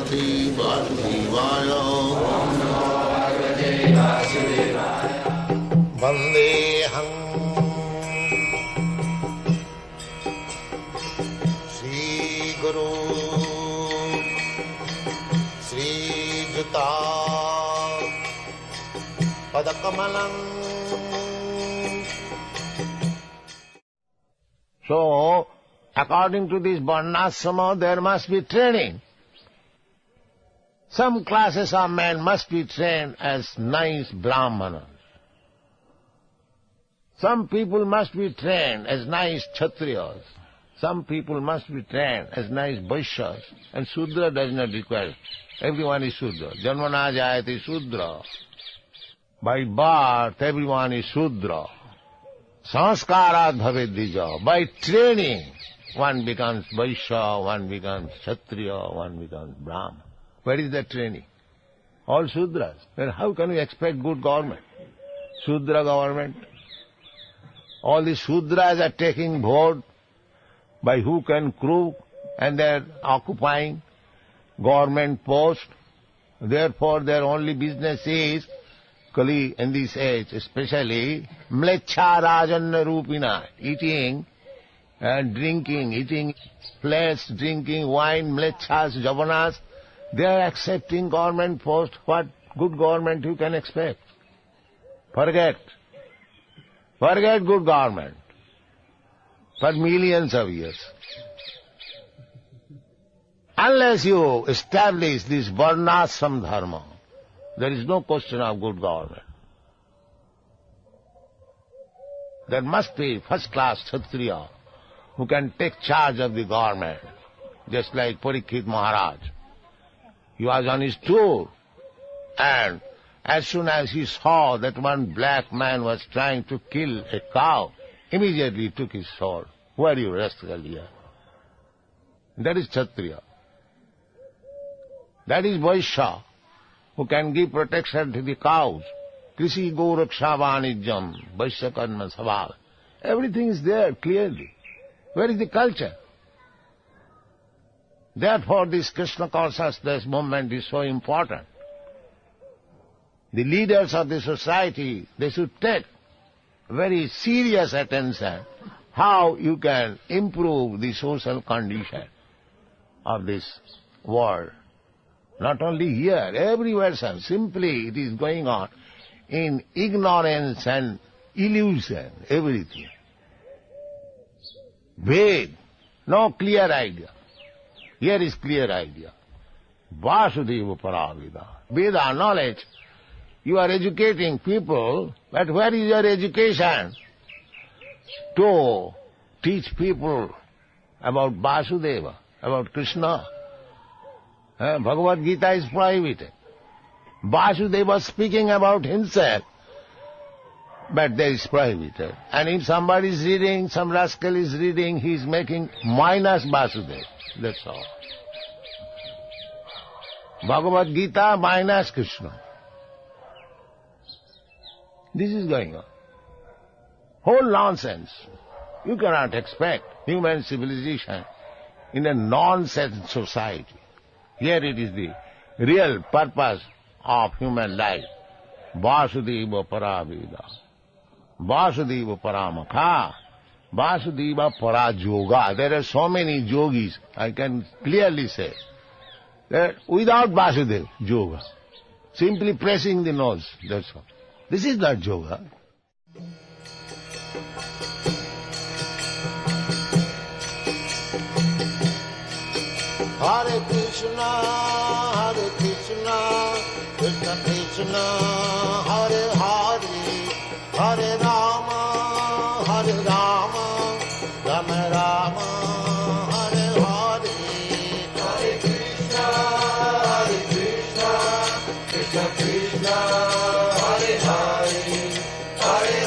Bhagavate Vasudevaya. Vandeham Sri Guru Sri Juta Padakamalam. So, according to this varnasrama, there must be training. Some classes of men must be trained as nice brahmanas. Some people must be trained as nice kshatriyas. Some people must be trained as nice vaishyas. And Sudra does not require. Everyone is Sudra. Janmana jayate Sudra. By birth, everyone is Sudra. Sanskarat bhavedija. By training, one becomes Vaishya, one becomes Kshatriya, one becomes Brahma. Where is that training? All Sudras. Then how can we expect good government? Sudra government. All the Sudras are taking vote by hook and crook, and they are occupying government post. Therefore their only business is, in this age especially, mlecha rajan rupina, eating and drinking, eating flesh, drinking wine, mlechas, javanas. They are accepting government post. What good government you can expect? Forget good government for millions of years. Unless you establish this varnashram dharma, there is no question of good government. There must be first-class Kshatriya who can take charge of the government, just like Parikshit Maharaj. He was on his tour, and as soon as he saw that one black man was trying to kill a cow, immediately took his sword. Who are you, rascal here? That is Kshatriya. That is Vaishya, who can give protection to the cows. Krishi Goraksha Vanijam, Vaishya Karma Sabhav. Everything is there clearly. Where is the culture? Therefore this Krishna consciousness movement is so important. The leaders of the society, they should take very serious attention how you can improve the social condition of this world. Not only here, everywhere, sir. Simply it is going on in ignorance and illusion, everything. Vague, no clear idea. Here is clear idea. Vasudeva Paravida. Veda, knowledge. You are educating people, but where is your education? To teach people about Vasudeva, about Krishna. Bhagavad-gita is prohibited. Vasudeva speaking about himself, but that is prohibited. And if somebody is reading, some rascal is reading, he is making minus Vasudeva. That's all. Bhagavad-gita minus Krishna. This is going on. Whole nonsense. You cannot expect human civilization in a nonsense society. Here it is the real purpose of human life. Vasudeva Paraveda. Vasudeva Paramakha. Vasudeva Parajoga. There are so many yogis, I can clearly say, that without Vasudeva, yoga. Simply pressing the nose, that's all. This is not yoga. Hare Krishna, Krishna Krishna, Hare Hare, Hare Rama, Rama Rama, Hare Hare. Hare Krishna, Krishna Krishna, Hare Hare, Hare